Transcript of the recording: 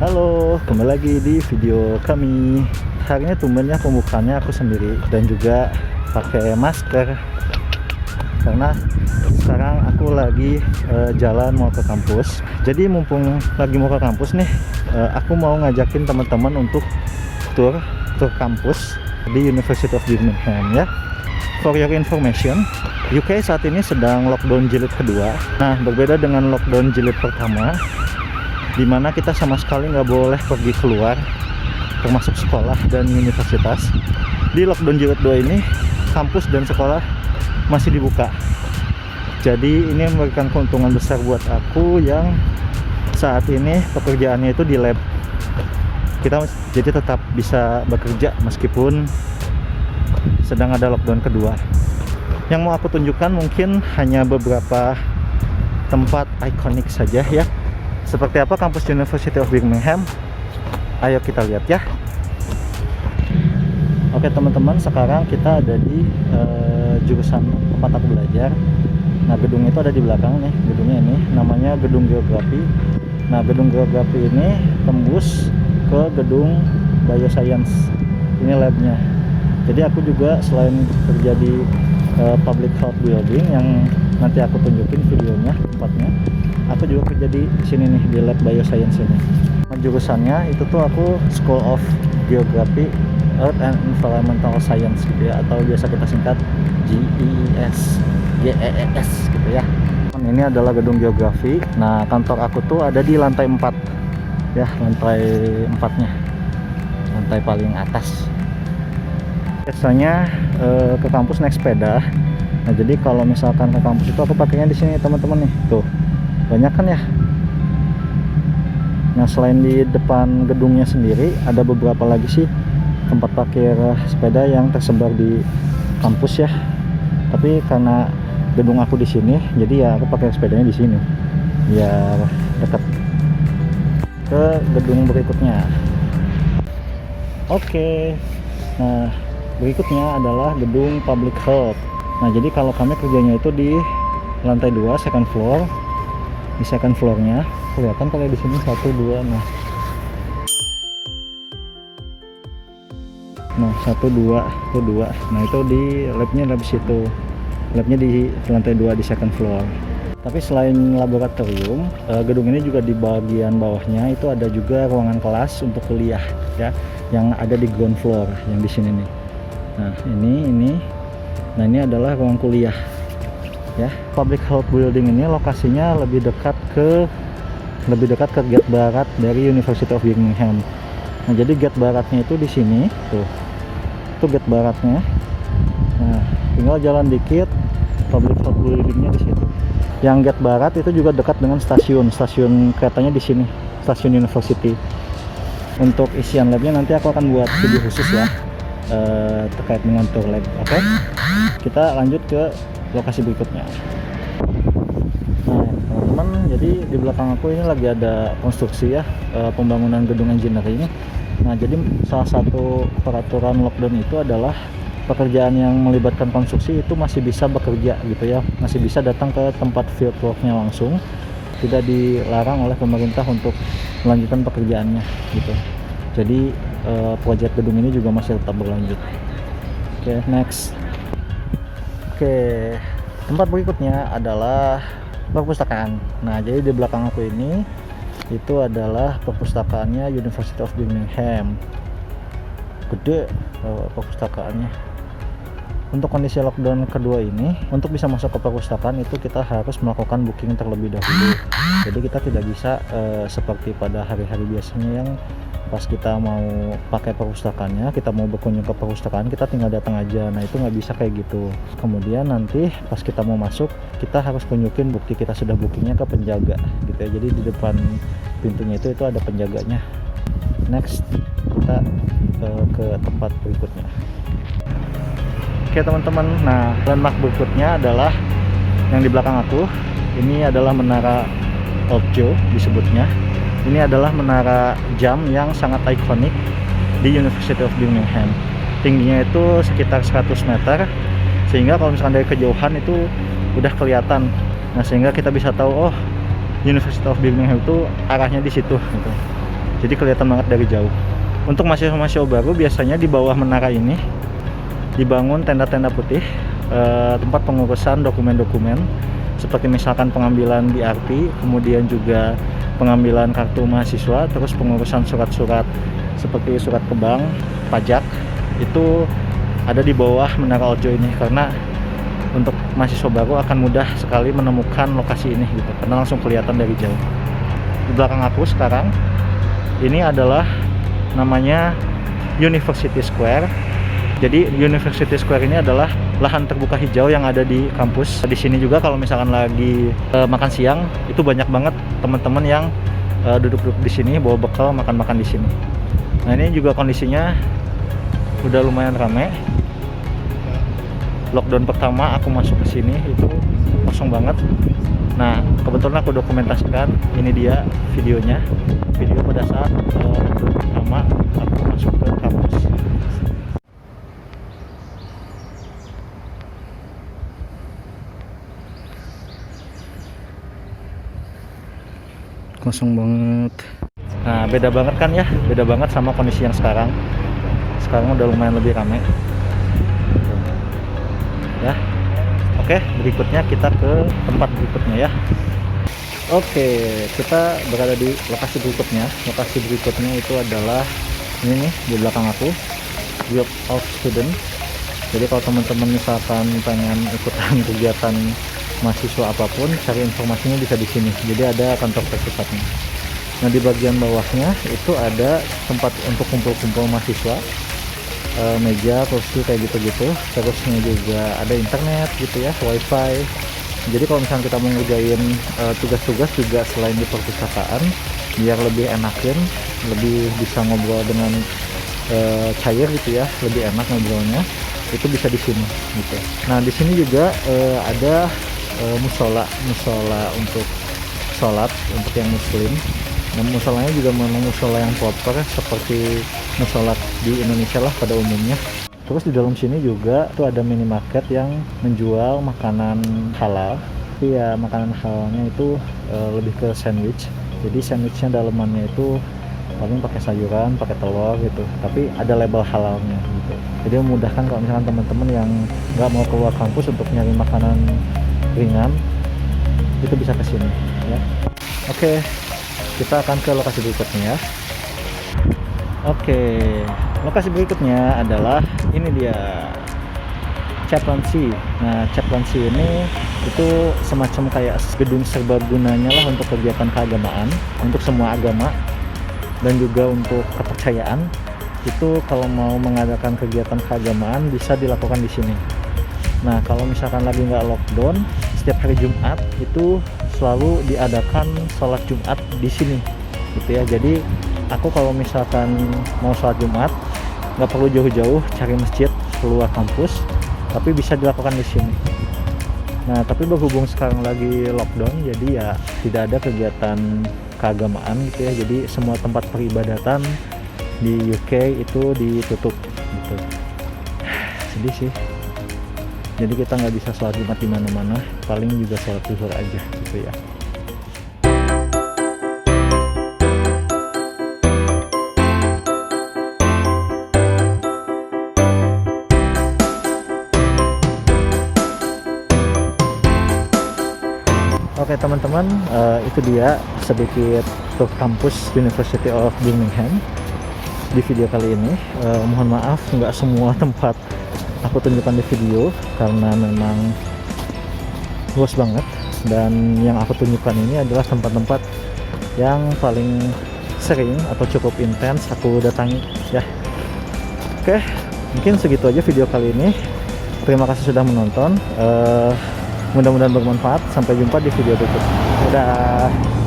Halo, kembali lagi di video kami. Hari ini tumbennya pembukaannya aku sendiri dan juga pakai masker karena sekarang aku lagi jalan mau ke kampus. Jadi mumpung lagi mau ke kampus nih, aku mau ngajakin teman-teman untuk tur kampus di University of Birmingham ya. For your information, UK saat ini sedang lockdown jilid kedua. Nah, berbeda dengan lockdown jilid pertama, di mana kita sama sekali nggak boleh pergi keluar, termasuk sekolah dan universitas. Di lockdown jilid 2 ini, kampus dan sekolah masih dibuka. Jadi ini memberikan keuntungan besar buat aku yang saat ini pekerjaannya itu di lab. Kita jadi tetap bisa bekerja meskipun sedang ada lockdown kedua. Yang mau aku tunjukkan mungkin hanya beberapa tempat ikonik saja ya. Seperti apa kampus University of Birmingham? Ayo kita lihat ya. Oke teman-teman, sekarang kita ada di jurusan tempat aku belajar. Nah, gedung itu ada di belakang nih, gedungnya ini namanya gedung geografi. Nah, gedung geografi ini tembus ke gedung bioscience. Ini labnya. Jadi aku juga selain kerja di public health building yang nanti aku tunjukin videonya tempatnya, aku juga kerja di sini nih, di lab bioscience ini. Jurusannya itu tuh aku School of Geography, Earth and Environmental Science gitu ya, atau biasa kita singkat GEES gitu ya. Ini adalah gedung geografi. Nah, kantor aku tuh ada di lantai 4 ya, lantai 4-nya, lantai paling atas. Biasanya ke kampus naik sepeda. Nah, jadi kalau misalkan ke kampus itu aku pakainya di sini teman-teman nih. Tuh, banyak kan ya. Nah, selain di depan gedungnya sendiri, ada beberapa lagi sih tempat parkir sepeda yang tersebar di kampus ya. Tapi karena gedung aku di sini, jadi ya aku pakai sepedanya di sini biar dekat ke gedung berikutnya. Oke. Nah, berikutnya adalah gedung public health. Nah, jadi kalau kami kerjanya itu di lantai 2, second floor. Di second floornya kelihatan kalau di sini 1, 2. Nah 1, 2 itu 2. Nah, itu di labnya di situ. Labnya di lantai 2 di second floor. Tapi selain laboratorium, gedung ini juga di bagian bawahnya itu ada juga ruangan kelas untuk kuliah ya, yang ada di ground floor yang di sini nih. Nah, ini. Nah, ini adalah ruang kuliah ya. Public health building ini lokasinya lebih dekat ke gate barat dari University of Birmingham. Nah, jadi gate baratnya itu di sini tuh. Itu gate baratnya. Nah, tinggal jalan dikit, public health buildingnya di situ. Yang gate barat itu juga dekat dengan stasiun keretanya di sini, stasiun University. Untuk isian labnya nanti aku akan buat video khusus ya terkait dengan tour lab. Oke, kita lanjut ke lokasi berikutnya. Nah teman-teman, jadi di belakang aku ini lagi ada konstruksi ya, pembangunan gedung engineering. Nah, jadi salah satu peraturan lockdown itu adalah pekerjaan yang melibatkan konstruksi itu masih bisa bekerja gitu ya, masih bisa datang ke tempat field worknya langsung, tidak dilarang oleh pemerintah untuk melanjutkan pekerjaannya gitu. Jadi proyek gedung ini juga masih tetap berlanjut. Oke, next. Oke, tempat berikutnya adalah perpustakaan. Nah, jadi di belakang aku ini itu adalah perpustakaannya University of Birmingham. Gede perpustakaannya. Untuk kondisi lockdown kedua ini, untuk bisa masuk ke perpustakaan itu kita harus melakukan booking terlebih dahulu. Jadi kita tidak bisa seperti pada hari-hari biasanya yang pas kita mau pakai perpustakaannya, kita mau berkunjung ke perpustakaan, kita tinggal datang aja. Nah, itu nggak bisa kayak gitu. Kemudian nanti pas kita mau masuk, kita harus tunjukin bukti kita sudah bookingnya ke penjaga gitu ya. Jadi di depan pintunya itu ada penjaganya. Next, kita ke tempat berikutnya. Oke teman-teman, nah landmark berikutnya adalah yang di belakang aku. Ini adalah menara Ojo disebutnya. Ini adalah menara jam yang sangat ikonik di University of Birmingham. Tingginya itu sekitar 100 meter, sehingga kalau misalkan dari kejauhan itu udah kelihatan. Nah, sehingga kita bisa tahu, oh, University of Birmingham itu arahnya di situ gitu. jadi kelihatan banget dari jauh. Untuk mahasiswa baru biasanya di bawah menara ini dibangun tenda-tenda putih, tempat pengurusan dokumen-dokumen seperti misalkan pengambilan BRT, kemudian juga pengambilan kartu mahasiswa, terus pengurusan surat-surat seperti surat ke bank, pajak, itu ada di bawah Menara Ojo ini, karena untuk mahasiswa baru akan mudah sekali menemukan lokasi ini gitu, karena langsung kelihatan dari jauh. Di belakang aku sekarang ini adalah namanya University Square. Jadi University Square ini adalah lahan terbuka hijau yang ada di kampus. Di sini juga kalau misalkan lagi makan siang, itu banyak banget teman-teman yang duduk-duduk di sini bawa bekal makan-makan di sini. Nah, ini juga kondisinya udah lumayan ramai. Lockdown pertama aku masuk ke sini itu kosong banget. Nah, kebetulan aku dokumentasikan, ini dia videonya. Video pada saat lockdown pertama aku masuk ke kampus. Kosong banget. Nah, beda banget kan ya, beda banget sama kondisi yang sekarang. Sekarang udah lumayan lebih ramai ya. Oke, berikutnya kita ke tempat berikutnya ya. Oke, kita berada di lokasi berikutnya. Lokasi berikutnya itu adalah ini nih di belakang aku, Guild of Students. Jadi kalau teman-teman misalkan pengen ikutan kegiatan mahasiswa apapun, cari informasinya bisa di sini. Jadi ada kantor terpusatnya. Nah, di bagian bawahnya itu ada tempat untuk kumpul-kumpul mahasiswa, meja, kursi kayak gitu-gitu. Terusnya juga ada internet gitu ya, wifi. Jadi kalau misalnya kita mau ngerjain tugas-tugas juga selain di perpustakaan, biar lebih enakin, lebih bisa ngobrol dengan cair gitu ya, lebih enak ngobrolnya, itu bisa di sini gitu. Nah, di sini juga ada musola untuk sholat untuk yang muslim. Dan musolanya juga memang musola yang proper seperti musola di Indonesia lah pada umumnya. Terus di dalam sini juga tuh ada minimarket yang menjual makanan halal. Tapi ya makanan halalnya itu lebih ke sandwich. Jadi sandwichnya dalamannya itu paling pakai sayuran, pakai telur gitu. Tapi ada label halalnya gitu. Jadi memudahkan kalau misalkan teman-teman yang nggak mau keluar kampus untuk nyari makanan ringan, itu bisa ke sini ya. Oke, kita akan ke lokasi berikutnya ya. Oke, lokasi berikutnya adalah ini dia, Chaplaincy. Nah, Chaplaincy ini itu semacam kayak gedung serbagunanya lah untuk kegiatan keagamaan, untuk semua agama dan juga untuk kepercayaan. Itu kalau mau mengadakan kegiatan keagamaan bisa dilakukan di sini. Nah, kalau misalkan lagi nggak lockdown, setiap hari Jumat itu selalu diadakan sholat Jumat di sini gitu ya. Jadi aku kalau misalkan mau sholat Jumat nggak perlu jauh-jauh cari masjid keluar kampus, tapi bisa dilakukan di sini. Nah, tapi berhubung sekarang lagi lockdown, jadi ya tidak ada kegiatan keagamaan gitu ya. Jadi semua tempat peribadatan di UK itu ditutup gitu. Sedih sih. Jadi kita nggak bisa sholat Jumat di mana-mana, paling juga sholat zuhur aja gitu ya. Oke teman-teman, itu dia sedikit tur kampus University of Birmingham di video kali ini. Mohon maaf nggak semua tempat aku tunjukkan di video karena memang luas banget, dan yang aku tunjukkan ini adalah tempat-tempat yang paling sering atau cukup intens aku datangi ya. Oke, mungkin segitu aja video kali ini. Terima kasih sudah menonton. Mudah-mudahan bermanfaat. Sampai jumpa di video berikutnya. Dadah.